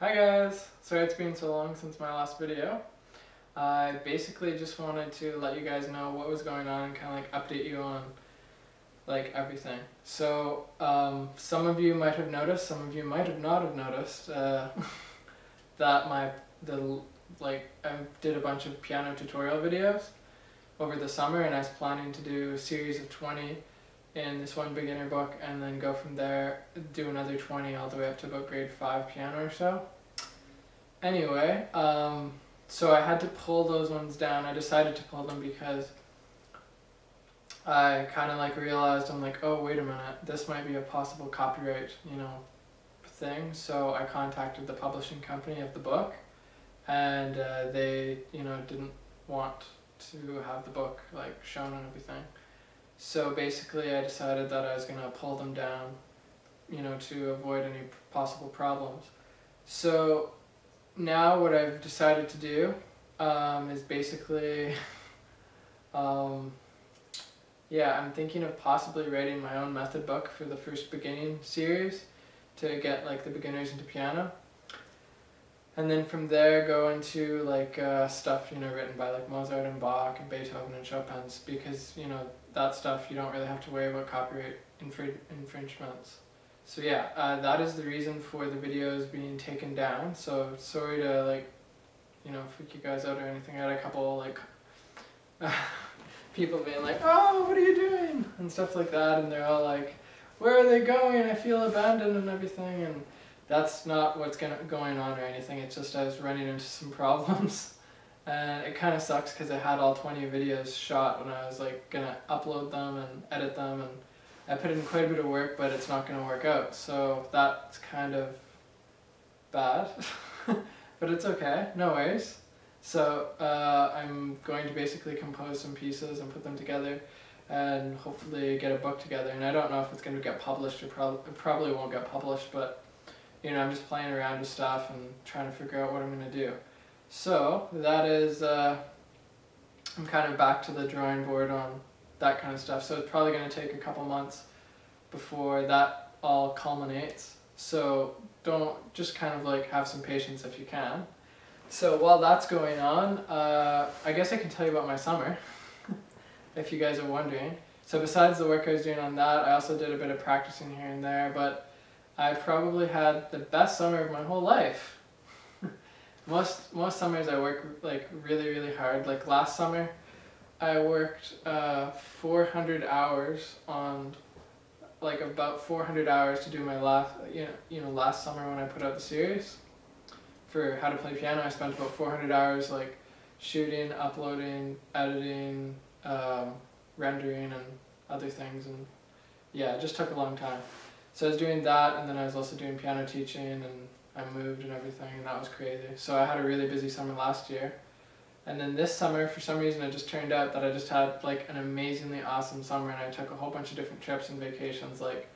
Hi guys! Sorry it's been so long since my last video. I basically just wanted to let you guys know what was going on and kind of like update you on like everything. So some of you might have noticed, some of you might have not have noticed that I did a bunch of piano tutorial videos over the summer, and I was planning to do a series of 20 in this one beginner book and then go from there, do another 20 all the way up to about grade 5 piano or so. Anyway, so I had to pull those ones down. I decided to pull them because I kind of like realized, I'm like, oh wait a minute, this might be a possible copyright, thing. So I contacted the publishing company of the book, and they, didn't want to have the book like shown and everything. So basically I decided that I was going to pull them down, to avoid any possible problems. So now what I've decided to do is basically, I'm thinking of possibly writing my own method book for the first beginning series to get like the beginners into piano. And then from there go into like stuff written by like Mozart and Bach and Beethoven and Chopin's, because that stuff you don't really have to worry about copyright infringements. So yeah, that is the reason for the videos being taken down. So sorry to freak you guys out or anything. I had a couple like people being like, oh, what are you doing? And stuff like that, and they're all like, where are they going? I feel abandoned and everything. And that's not what's going on or anything. It's just I was running into some problems, and it kind of sucks because I had all 20 videos shot when I was like gonna upload them and edit them, and I put in quite a bit of work, but it's not gonna work out. So that's kind of bad, but it's okay, no worries. So I'm going to basically compose some pieces and put them together and hopefully get a book together. And I don't know if it's going to get published or it probably won't get published, but I'm just playing around with stuff and trying to figure out what I'm going to do. So that is, I'm kind of back to the drawing board on that kind of stuff. So it's probably going to take a couple months before that all culminates. So just kind of like have some patience if you can. So while that's going on, I guess I can tell you about my summer, if you guys are wondering. So besides the work I was doing on that, I also did a bit of practicing here and there, but I probably had the best summer of my whole life. Most summers I work like really hard. Like last summer, I worked 400 hours on, like about 400 hours to do my last summer when I put out the series. For how to play piano, I spent about 400 hours like shooting, uploading, editing, rendering and other things, and yeah, it just took a long time. So I was doing that, and then I was also doing piano teaching, and I moved and everything, and that was crazy. So I had a really busy summer last year. And then this summer, for some reason, it just turned out that I just had like an amazingly awesome summer, and I took a whole bunch of different trips and vacations. Like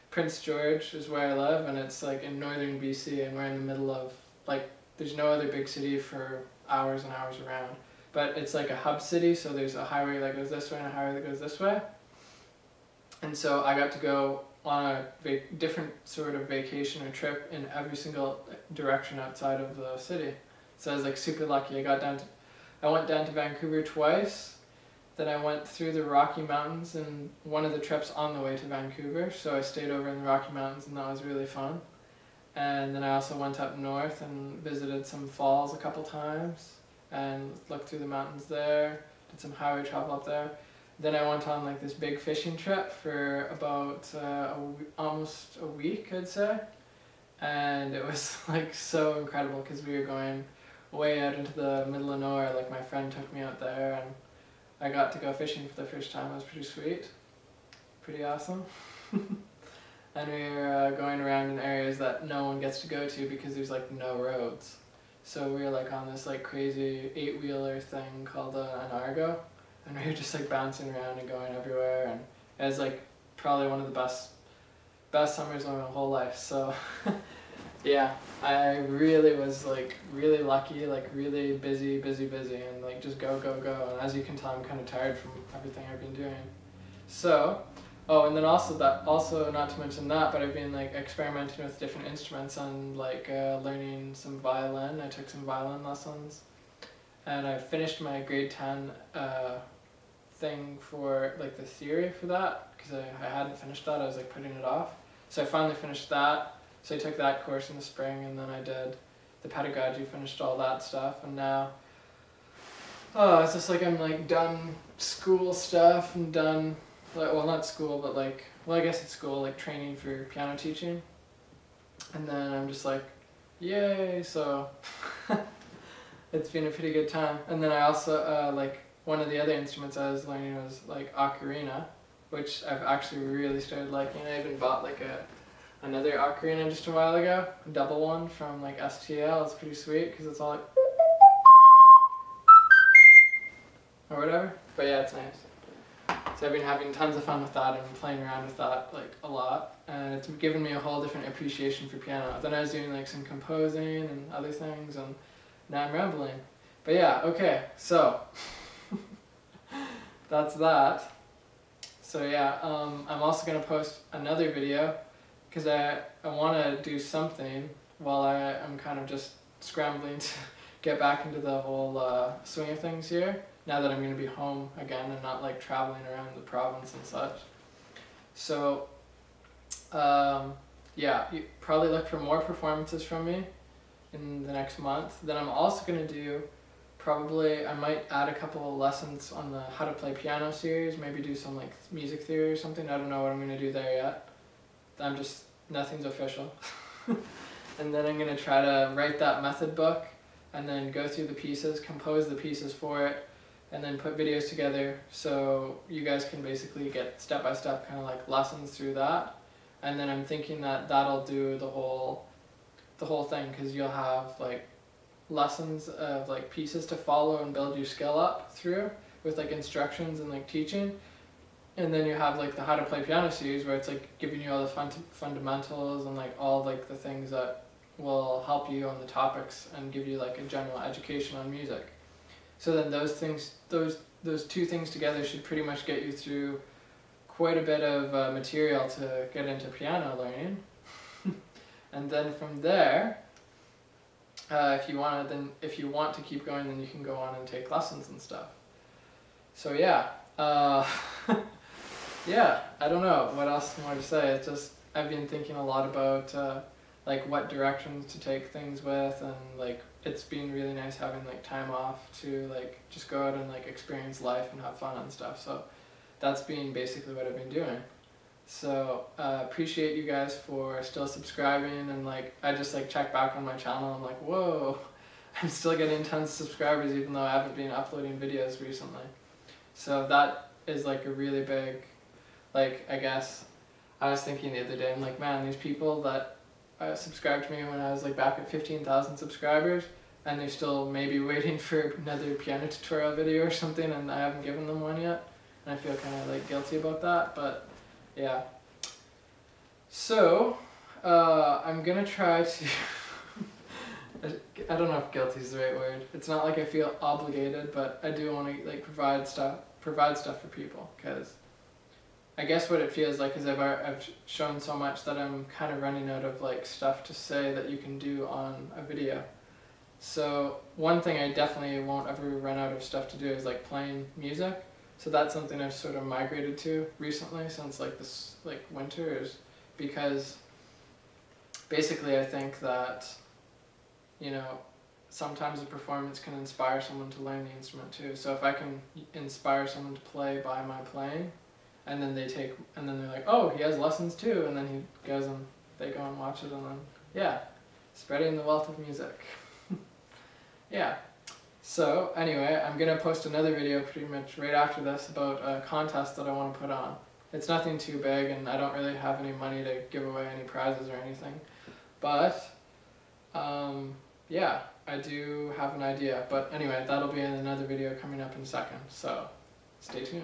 Prince George is where I live, and it's like in northern BC, and we're in the middle of like, there's no other big city for hours and hours around. But it's like a hub city, so there's a highway that goes this way and a highway that goes this way. And so I got to go on a different sort of vacation or trip in every single direction outside of the city. So I was like super lucky. I went down to Vancouver twice, then I went through the Rocky Mountains in one of the trips on the way to Vancouver, so I stayed over in the Rocky Mountains, and that was really fun. And then I also went up north and visited some falls a couple times and looked through the mountains there, did some highway travel up there. Then I went on like this big fishing trip for about almost a week, I'd say. And it was like so incredible because we were going way out into the middle of nowhere. Like my friend took me out there, and I got to go fishing for the first time. It was pretty sweet, pretty awesome. And we were going around in areas that no one gets to go to because there's like no roads. So we were like on this like crazy 8-wheeler thing called an Argo, and we were just like bouncing around and going everywhere, and it was like probably one of the best summers of my whole life. So yeah, I really was like really lucky, like really busy, and like just go. And as you can tell, I'm kind of tired from everything I've been doing. So Oh, and then also not to mention that, but I've been like experimenting with different instruments and like learning some violin. I took some violin lessons, and I finished my grade 10 thing for like the theory for that, because I hadn't finished that. I was like putting it off. So I finally finished that. So I took that course in the spring, and then I did the pedagogy, finished all that stuff, and now it's just like I'm like done school stuff and done, like, well, not school, but like, well, I guess it's school, like training for piano teaching. And then I'm just like, yay, so it's been a pretty good time. And then I also, like, one of the other instruments I was learning was like ocarina, which I've actually really started liking. I even bought like another ocarina just a while ago, a double one from like STL. It's pretty sweet because it's all like, or whatever. But yeah, it's nice. So I've been having tons of fun with that and playing around with that like a lot, and it's given me a whole different appreciation for piano. Then I was doing like some composing and other things, and now I'm rambling. But yeah, okay, so that's that. So yeah, I'm also going to post another video because I want to do something while I'm kind of just scrambling to get back into the whole swing of things here, now that I'm going to be home again and not like traveling around the province and such. So yeah, you probably look for more performances from me in the next month. Then I'm also going to do, probably I might add a couple of lessons on the how to play piano series, maybe do some like music theory or something. I don't know what I'm going to do there yet. Nothing's official. And then I'm going to try to write that method book and then go through the pieces, compose the pieces for it, and then put videos together so you guys can basically get step-by-step kind of like lessons through that. And then I'm thinking that that'll do the whole thing, because you'll have like lessons of like pieces to follow and build your skill up through with like instructions and like teaching. And then you have like the how to play piano series, where it's like giving you all the fundamentals and like all like the things that will help you on the topics and give you like a general education on music. So then those two things together should pretty much get you through quite a bit of material to get into piano learning. And then from there, if you want to keep going, then you can go on and take lessons and stuff. So yeah, yeah, I don't know what else more to say. It's just I've been thinking a lot about like what directions to take things with, and like it's been really nice having like time off to like just go out and like experience life and have fun and stuff. So that's been basically what I've been doing. So appreciate you guys for still subscribing, and like I just like check back on my channel, I'm like, whoa, I'm still getting tons of subscribers even though I haven't been uploading videos recently. So that is like a really big, like, I guess I was thinking the other day, I'm like, man, these people that subscribed to me when I was like back at 15,000 subscribers, and they're still maybe waiting for another piano tutorial video or something, and I haven't given them one yet, and I feel kind of like guilty about that. But yeah, so I'm gonna try to I don't know if guilty is the right word. It's not like I feel obligated, but I do want to like provide stuff for people, because I guess what it feels like is I've shown so much that I'm kind of running out of like stuff to say that you can do on a video. So one thing I definitely won't ever run out of stuff to do is like playing music. So that's something I've sort of migrated to recently since like this like winter, is because basically I think that, you know, sometimes a performance can inspire someone to learn the instrument too. So if I can inspire someone to play by my playing, and then they're like, oh, he has lessons too, and then he goes and they go and watch it, and then yeah, spreading the wealth of music. Yeah. So anyway, I'm gonna post another video pretty much right after this about a contest that I want to put on. It's nothing too big, and I don't really have any money to give away any prizes or anything, but yeah, I do have an idea. But anyway, that'll be in another video coming up in a second, so stay tuned.